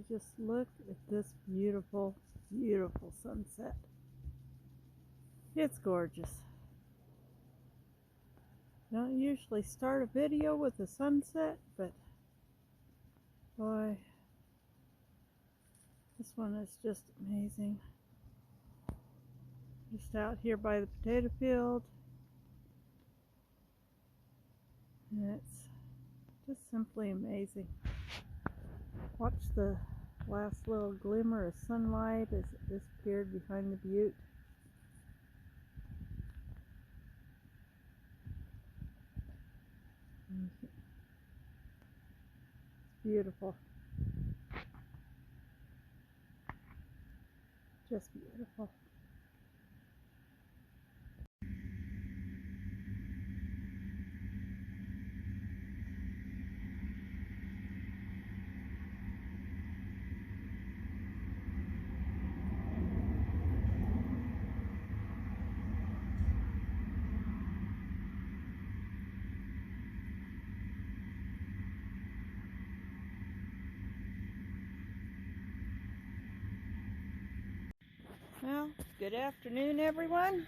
just look at this beautiful, beautiful sunset. It's gorgeous. I don't usually start a video with a sunset, but boy, this one is just amazing. Just out here by the potato field, and it's just simply amazing. Watch the last little glimmer of sunlight as it disappeared behind the butte. It's beautiful. Just beautiful. Well, good afternoon, everyone.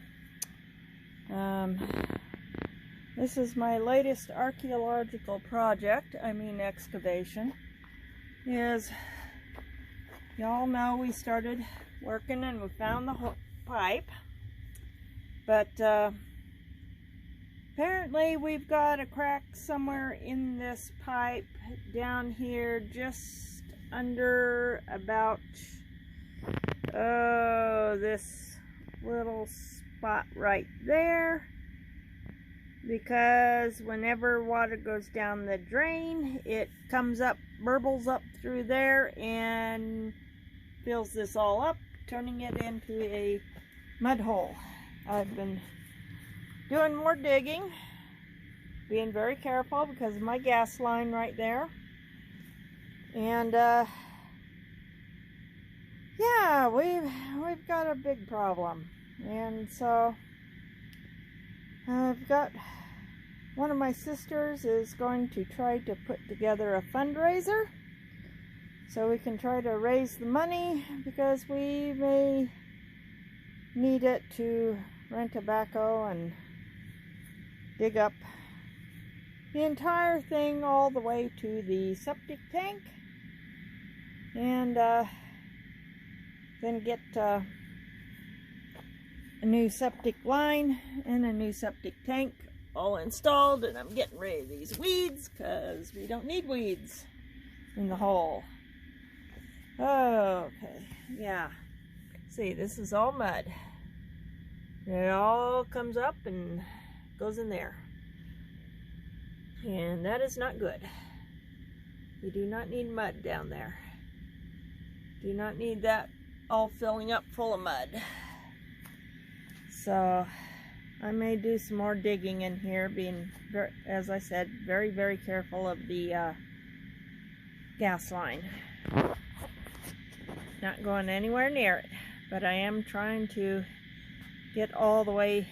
This is my latest archaeological project, excavation. Y'all know we started working and we found the pipe, but apparently we've got a crack somewhere in this pipe down here, just under about this little spot right there, because whenever water goes down the drain, it comes up, burbles up through there and fills this all up, turning it into a mud hole. I've been doing more digging, being very careful because of my gas line right there, and yeah, we've got a big problem. And so I've got one of my sisters is going to try to put together a fundraiser so we can try to raise the money, because we may need it to rent a backhoe and dig up the entire thing all the way to the septic tank, and then get a new septic line and a new septic tank all installed. And I'm getting rid of these weeds because we don't need weeds in the hole. Okay, yeah. See, this is all mud. It all comes up and goes in there. And that is not good. You do not need mud down there. Do not need that all filling up full of mud. So I may do some more digging in here, being, as I said, very, very careful of the gas line. Not going anywhere near it, but I am trying to get all the way,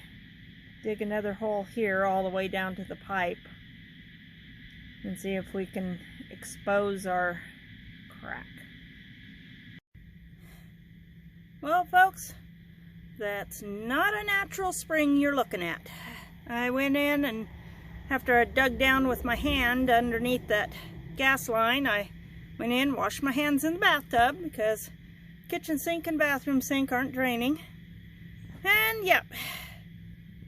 dig another hole here all the way down to the pipe and see if we can expose our crack. Well, folks, that's not a natural spring you're looking at. I went in, and after I dug down with my hand underneath that gas line, I went in, washed my hands in the bathtub because kitchen sink and bathroom sink aren't draining. And yep,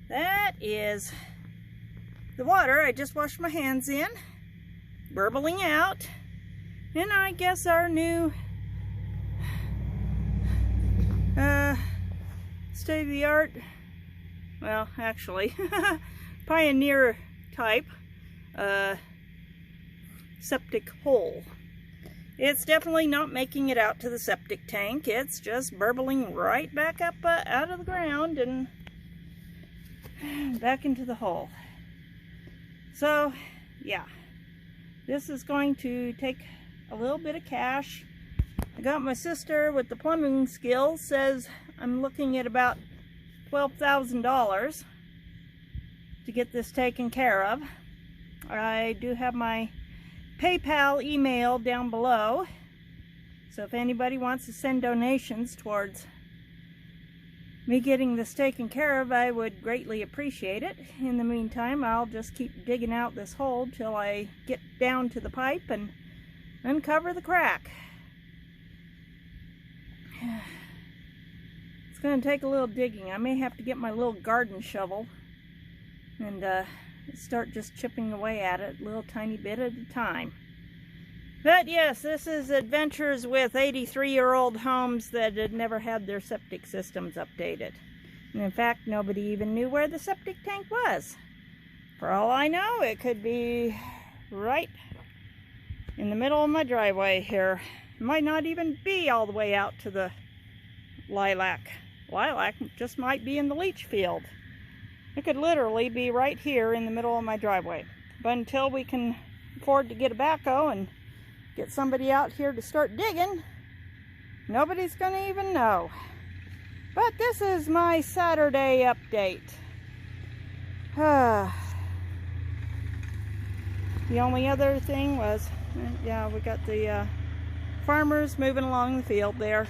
that is the water I just washed my hands in, burbling out. And I guess our new state-of-the-art, well, actually, pioneer type septic hole. It's definitely not making it out to the septic tank. It's just burbling right back up out of the ground and back into the hole. So, yeah, this is going to take a little bit of cash. I got my sister with the plumbing skills, says I'm looking at about $12,000 to get this taken care of. I do have my PayPal email down below So if anybody wants to send donations towards me getting this taken care of, I would greatly appreciate it. In the meantime, I'll just keep digging out this hole till I get down to the pipe and uncover the crack. It's going to take a little digging. I may have to get my little garden shovel and start just chipping away at it a little tiny bit at a time. But yes, this is adventures with 83-year-old homes that had never had their septic systems updated. And in fact, nobody even knew where the septic tank was. For all I know, it could be right in the middle of my driveway here. It might not even be all the way out to the lilac. Lilac just might be in the leach field. It could literally be right here in the middle of my driveway. But until we can afford to get a backhoe and get somebody out here to start digging, nobody's gonna even know. But this is my Saturday update. The only other thing was, yeah, we got the farmers moving along the field there.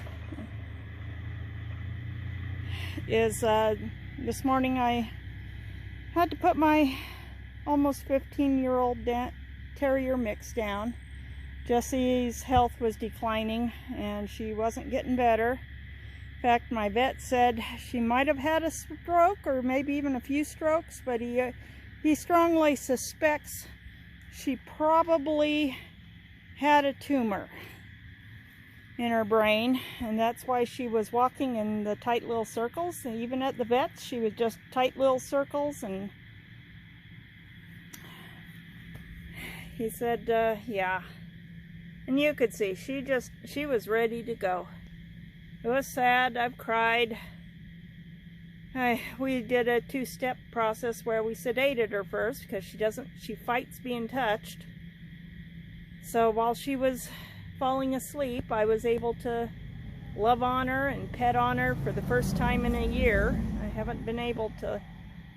This morning I had to put my almost 15-year-old terrier mix down. Jessie's health was declining and she wasn't getting better. In fact, my vet said she might have had a stroke or maybe even a few strokes, but he strongly suspects she probably had a tumor in her brain, and that's why she was walking in the tight little circles. And even at the vet's, she was just tight little circles. And he said, yeah. And you could see, she was ready to go. It was sad. I've cried. We did a two-step process where we sedated her first because she fights being touched. So while she was falling asleep, I was able to love on her and pet on her for the first time in a year. I haven't been able to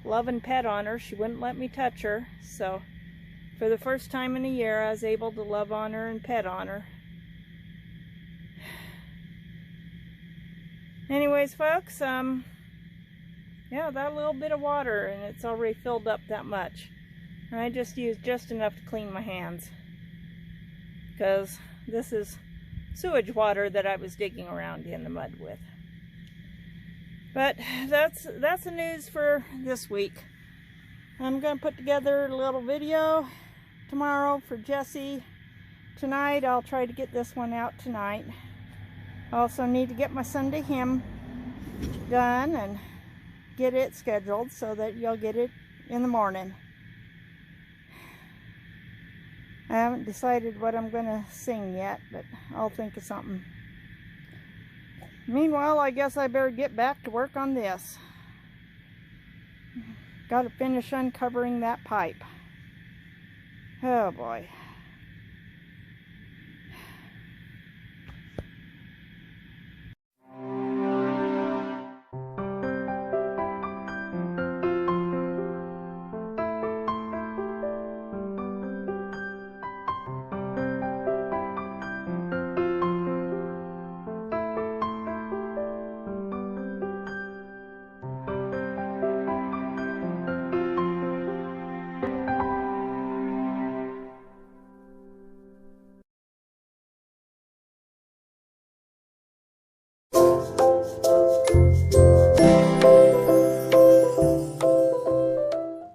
love and pet on her. She wouldn't let me touch her. So for the first time in a year, I was able to love on her and pet on her. Anyways, folks, yeah, that little bit of water, and it's already filled up that much. And I just used just enough to clean my hands, because this is sewage water that I was digging around in the mud with. But that's the news for this week. I'm going to put together a little video tomorrow for Jessie. Tonight, I'll try to get this one out tonight. I also need to get my Sunday hymn done and get it scheduled so that you'll get it in the morning. I haven't decided what I'm going to sing yet, but I'll think of something. Meanwhile, I guess I better get back to work on this. Got to finish uncovering that pipe. Oh boy.